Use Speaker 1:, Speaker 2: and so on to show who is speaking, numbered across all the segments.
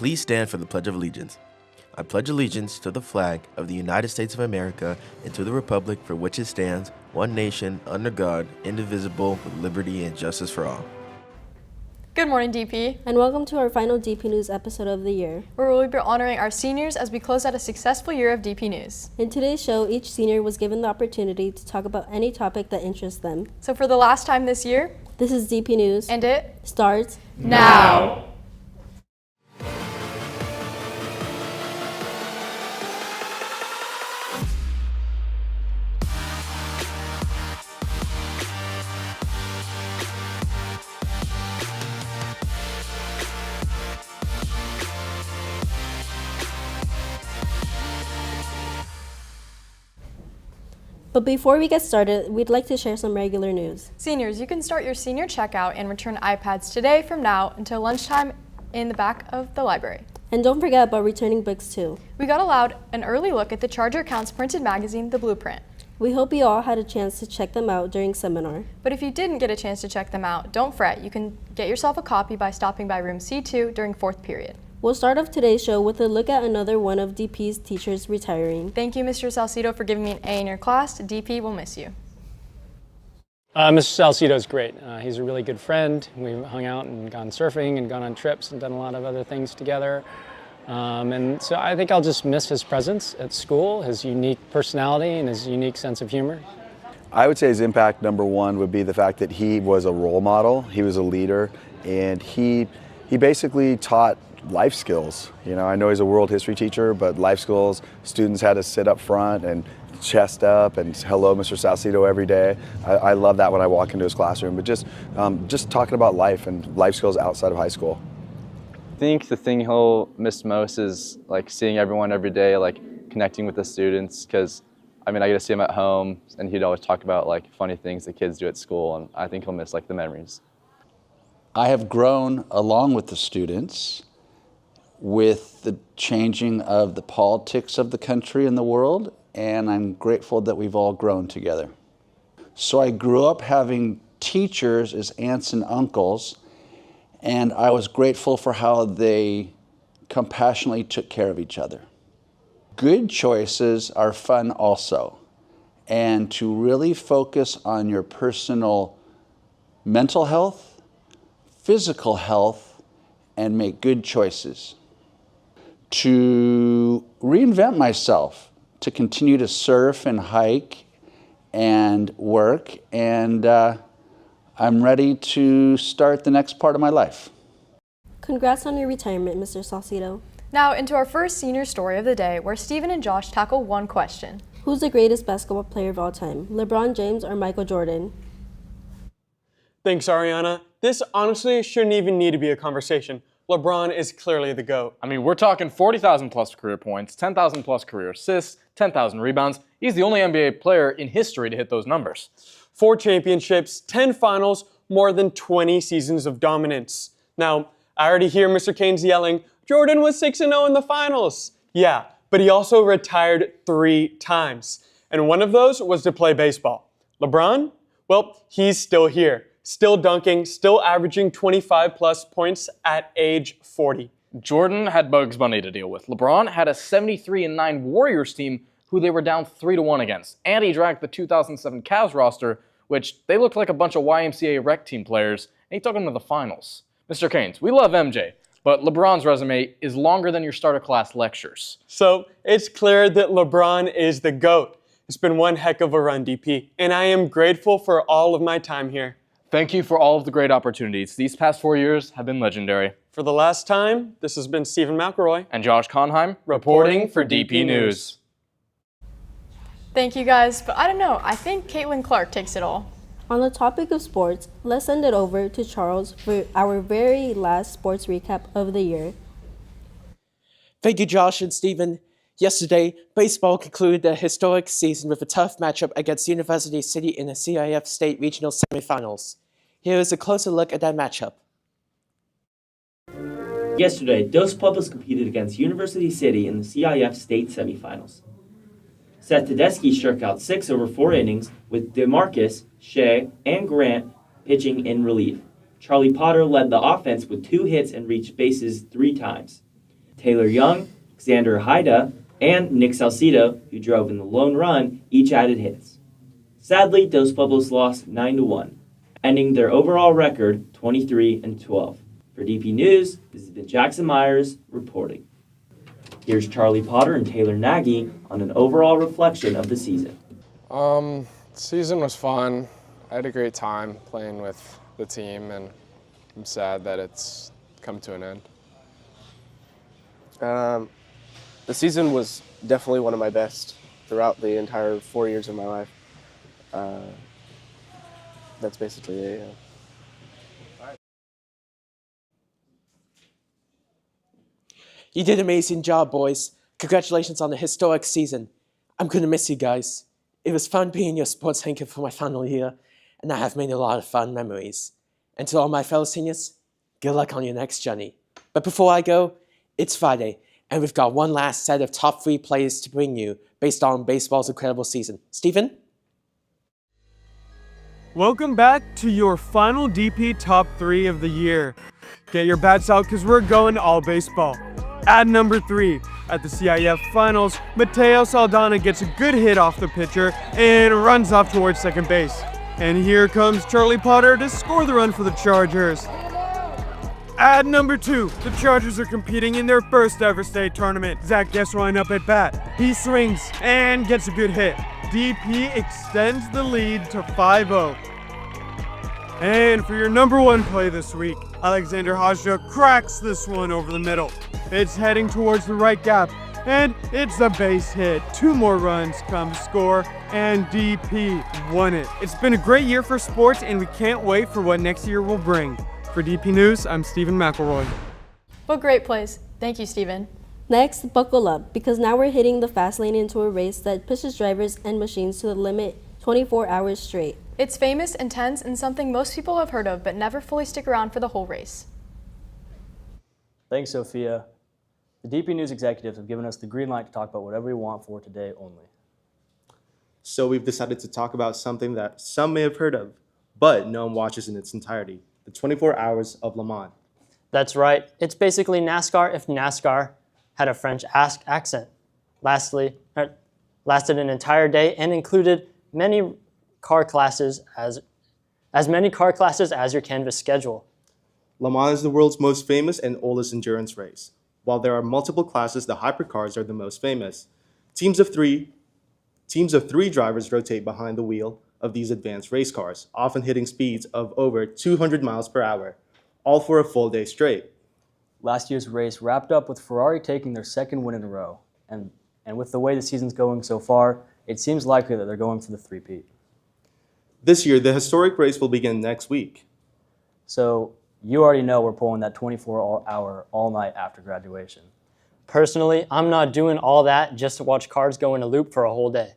Speaker 1: Please stand for the Pledge of Allegiance. I pledge allegiance to the flag of the United States of America and to the republic for which it stands, one nation, under God, indivisible, with liberty and justice for all.
Speaker 2: Good morning, DP.
Speaker 3: And welcome to our final DP News episode of the year,
Speaker 2: where we'll be honoring our seniors as we close out a successful year of DP News.
Speaker 3: In today's show, each senior was given the opportunity to talk about any topic that interests them.
Speaker 2: So for the last time this year,
Speaker 3: this is DP News.
Speaker 2: And it
Speaker 3: starts
Speaker 2: now.
Speaker 3: But before we get started, we'd like to share some regular news.
Speaker 2: Seniors, you can start your senior checkout and return iPads today from now until lunchtime in the back of the library.
Speaker 3: And don't forget about returning books too.
Speaker 2: We got allowed an early look at the Charger Counts printed magazine, The Blueprint.
Speaker 3: We hope you all had a chance to check them out during seminar.
Speaker 2: But if you didn't get a chance to check them out, don't fret. You can get yourself a copy by stopping by room C2 during 4th period.
Speaker 3: We'll start off today's show with a look at another one of DP's teachers retiring.
Speaker 2: Thank you, Mr. Salceto, for giving me an A in your class. DP will miss you.
Speaker 4: Mr. Salceto is great. He's a really good friend. We've hung out and gone surfing and gone on trips and done a lot of other things together. And so I think I'll just miss his presence at school, his unique personality and his unique sense of humor.
Speaker 5: I would say his impact, number one, would be the fact that he was a role model, he was a leader, and he basically taught life skills. You know, I know he's a world history teacher, but life skills, students had to sit up front and chest up and hello, Mr. Salceto, every day. I love that when I walk into his classroom, but just talking about life and life skills outside of high school.
Speaker 6: I think the thing he'll miss most is like seeing everyone every day, like connecting with the students, because I mean, I get to see him at home and he'd always talk about like funny things the kids do at school, and I think he'll miss like the memories.
Speaker 7: I have grown along with the students with the changing of the politics of the country and the world, and I'm grateful that we've all grown together. So I grew up having teachers as aunts and uncles, and I was grateful for how they compassionately took care of each other. Good choices are fun also, and to really focus on your personal mental health, physical health, and make good choices. To reinvent myself, to continue to surf and hike and work, and I'm ready to start the next part of my life.
Speaker 3: Congrats on your retirement, Mr. Salceto.
Speaker 2: Now into our first senior story of the day, where Stephen and Josh tackle one question.
Speaker 3: Who's the greatest basketball player of all time, LeBron James or Michael Jordan?
Speaker 8: Thanks, Ariana. This honestly shouldn't even need to be a conversation. LeBron is clearly the GOAT.
Speaker 9: I mean, we're talking 40,000 plus career points, 10,000 plus career assists, 10,000 rebounds. He's the only NBA player in history to hit those numbers.
Speaker 8: 4 championships, 10 finals, more than 20 seasons of dominance. Now, I already hear Mr. Keynes yelling, Jordan was 6-0 in the finals. Yeah, but he also retired 3 times. And one of those was to play baseball. LeBron? Well, he's still here. Still dunking, still averaging 25 plus points at age 40.
Speaker 9: Jordan had Bugs Bunny to deal with. LeBron had a 73-9 Warriors team who they were down 3-1 against. And he dragged the 2007 Cavs roster, which they looked like a bunch of YMCA rec team players, and he took them to the finals. Mr. Keynes, we love MJ, but LeBron's resume is longer than your starter class lectures.
Speaker 8: So it's clear that LeBron is the GOAT. It's been one heck of a run, DP, and I am grateful for all of my time here.
Speaker 9: Thank you for all of the great opportunities. These past 4 years have been legendary.
Speaker 8: For the last time, this has been Stephen McElroy
Speaker 9: and Josh Conheim reporting for DP News.
Speaker 2: Thank you guys, but I don't know, I think Caitlin Clark takes it all.
Speaker 3: On the topic of sports, let's send it over to Charles for our very last sports recap of the year.
Speaker 10: Thank you, Josh and Stephen. Yesterday, baseball concluded a historic season with a tough matchup against University City in the CIF State Regional Semifinals. Here is a closer look at that matchup.
Speaker 11: Yesterday, Dos Pueblos competed against University City in the CIF State Semifinals. Seth Tedeschi struck out 6 over 4 innings, with DeMarcus, Shea, and Grant pitching in relief. Charlie Potter led the offense with 2 hits and reached bases 3 times. Taylor Young, Xander Haida, and Nick Salceto, who drove in the lone run, each added hits. Sadly, Dos Pueblos lost 9-1, ending their overall record 23-12. For DP News, this has been Jackson Myers reporting. Here's Charlie Potter and Taylor Nagy on an overall reflection of the season.
Speaker 12: Season was fun. I had a great time playing with the team, and I'm sad that it's come to an end.
Speaker 13: The season was definitely one of my best throughout the entire 4 years of my life. That's basically it. Yeah.
Speaker 10: You did an amazing job, boys. Congratulations on the historic season. I'm going to miss you guys. It was fun being your sports anchor for my final year, and I have made a lot of fun memories. And to all my fellow seniors, good luck on your next journey. But before I go, it's Friday, and we've got one last set of top 3 plays to bring you based on baseball's incredible season. Stephen?
Speaker 8: Welcome back to your final DP top 3 of the year. Get your bats out because we're going all baseball. At number 3, at the CIF Finals, Mateo Saldana gets a good hit off the pitcher and runs off towards second base. And here comes Charlie Potter to score the run for the Chargers. At number 2, the Chargers are competing in their first ever state tournament. Zach Gesseline up at bat. He swings and gets a good hit. DP extends the lead to 5-0. And for your number 1 play this week, Alexander Hajda cracks this one over the middle. It's heading towards the right gap, and it's a base hit. 2 more runs come to score, and DP won it. It's been a great year for sports, and we can't wait for what next year will bring. For DP News, I'm Stephen McElroy.
Speaker 2: What great plays. Thank you, Stephen.
Speaker 3: Next, buckle up, because now we're hitting the fast lane into a race that pushes drivers and machines to the limit 24 hours straight.
Speaker 2: It's famous, intense, and something most people have heard of but never fully stick around for the whole race.
Speaker 14: Thanks, Sophia. The DP News executives have given us the green light to talk about whatever we want for today only.
Speaker 15: So we've decided to talk about something that some may have heard of, but no one watches in its entirety, the 24 Hours of Le Mans.
Speaker 16: That's right. It's basically NASCAR if NASCAR had a French accent. Lasted an entire day and included many car classes as many car classes as your Canvas schedule.
Speaker 15: Le Mans is the world's most famous and oldest endurance race. While there are multiple classes, the hypercars are the most famous. Teams of three drivers rotate behind the wheel of these advanced race cars, often hitting speeds of over 200 miles per hour, all for a full day straight.
Speaker 14: Last year's race wrapped up with Ferrari taking their 2nd win in a row. And with the way the season's going so far, it seems likely that they're going for the three-peat.
Speaker 15: This year, the historic race will begin next week.
Speaker 14: So you already know we're pulling that 24-hour all-night after graduation.
Speaker 16: Personally, I'm not doing all that just to watch cars go in a loop for a whole day.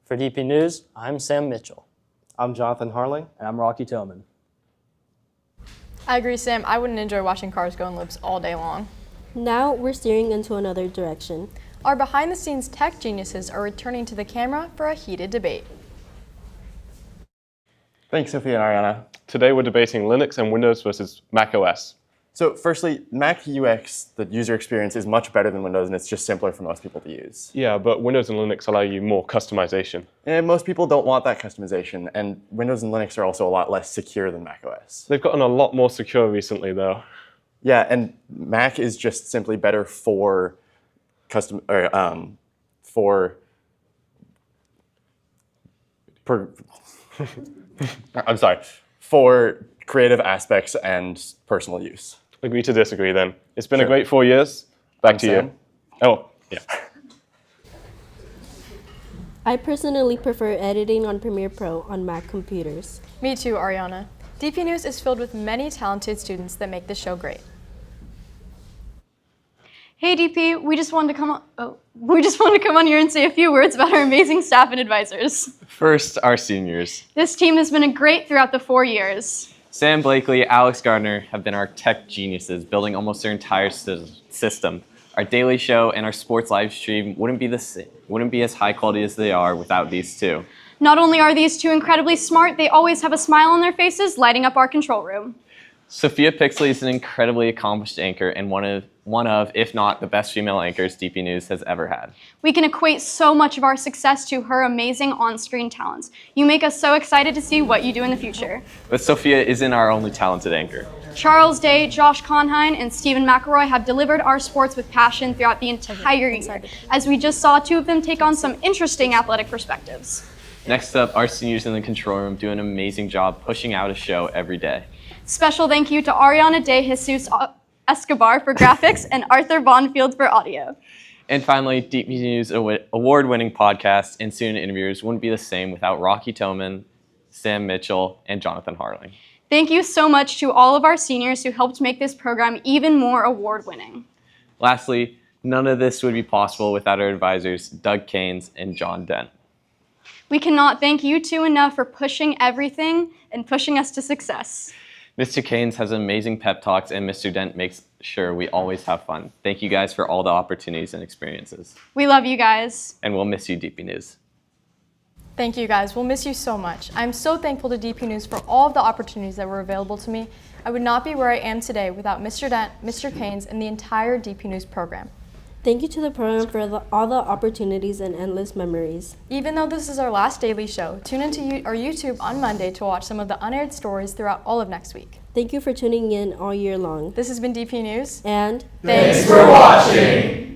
Speaker 16: For DP News, I'm Sam Mitchell.
Speaker 15: I'm Jonathan Harling.
Speaker 14: And I'm Rocky Tillman.
Speaker 2: I agree, Sam. I wouldn't enjoy watching cars go in loops all day long.
Speaker 3: Now we're steering into another direction.
Speaker 2: Our behind-the-scenes tech geniuses are returning to the camera for a heated debate.
Speaker 17: Thanks, Sophia and Ariana. Today we're debating Linux and Windows versus Mac OS. So firstly, Mac UX, the user experience, is much better than Windows, and it's just simpler for most people to use. Yeah, but Windows and Linux allow you more customization.
Speaker 15: And most people don't want that customization, and Windows and Linux are also a lot less secure than Mac OS.
Speaker 17: They've gotten a lot more secure recently, though.
Speaker 15: Yeah, and Mac is just simply better for for creative aspects and personal use.
Speaker 17: Agree to disagree then. It's been a great 4 years. Back to you. Oh, yeah.
Speaker 3: I personally prefer editing on Premiere Pro on Mac computers.
Speaker 2: Me too, Ariana. DP News is filled with many talented students that make the show great.
Speaker 18: Hey DP, we just wanted to come on here and say a few words about our amazing staff and advisors.
Speaker 6: First, our seniors.
Speaker 18: This team has been great throughout the 4 years.
Speaker 6: Sam Blakely, Alex Gardner have been our tech geniuses, building almost their entire system. Our daily show and our sports live stream wouldn't be as high quality as they are without these two.
Speaker 18: Not only are these two incredibly smart, they always have a smile on their faces, lighting up our control room.
Speaker 19: Sophia Pixley is an incredibly accomplished anchor and one of, if not the best female anchors DP News has ever had.
Speaker 18: We can equate so much of our success to her amazing on-screen talents. You make us so excited to see what you do in the future.
Speaker 19: But Sophia isn't our only talented anchor.
Speaker 18: Charles Day, Josh Conhine, and Stephen McElroy have delivered our sports with passion throughout the entire year, as we just saw two of them take on some interesting athletic perspectives.
Speaker 19: Next up, our seniors in the control room do an amazing job pushing out a show every day.
Speaker 18: Special thank you to Ariana De Jesus Escobar for graphics and Arthur Bonfield for audio.
Speaker 19: And finally, DP News award-winning podcast and student interviewers wouldn't be the same without Rocky Toman, Sam Mitchell, and Jonathan Harling.
Speaker 18: Thank you so much to all of our seniors who helped make this program even more award-winning.
Speaker 19: Lastly, none of this would be possible without our advisors, Doug Keynes and John Dent.
Speaker 18: We cannot thank you two enough for pushing everything and pushing us to success.
Speaker 19: Mr. Keynes has amazing pep talks, and Mr. Dent makes sure we always have fun. Thank you guys for all the opportunities and experiences.
Speaker 18: We love you guys.
Speaker 19: And we'll miss you, DP News.
Speaker 2: Thank you guys. We'll miss you so much. I'm so thankful to DP News for all of the opportunities that were available to me. I would not be where I am today without Mr. Dent, Mr. Keynes, and the entire DP News program.
Speaker 3: Thank you to the program for all the opportunities and endless memories.
Speaker 2: Even though this is our last daily show, tune into our YouTube on Monday to watch some of the unaired stories throughout all of next week.
Speaker 3: Thank you for tuning in all year long.
Speaker 2: This has been DP News.
Speaker 3: And
Speaker 2: thanks for watching!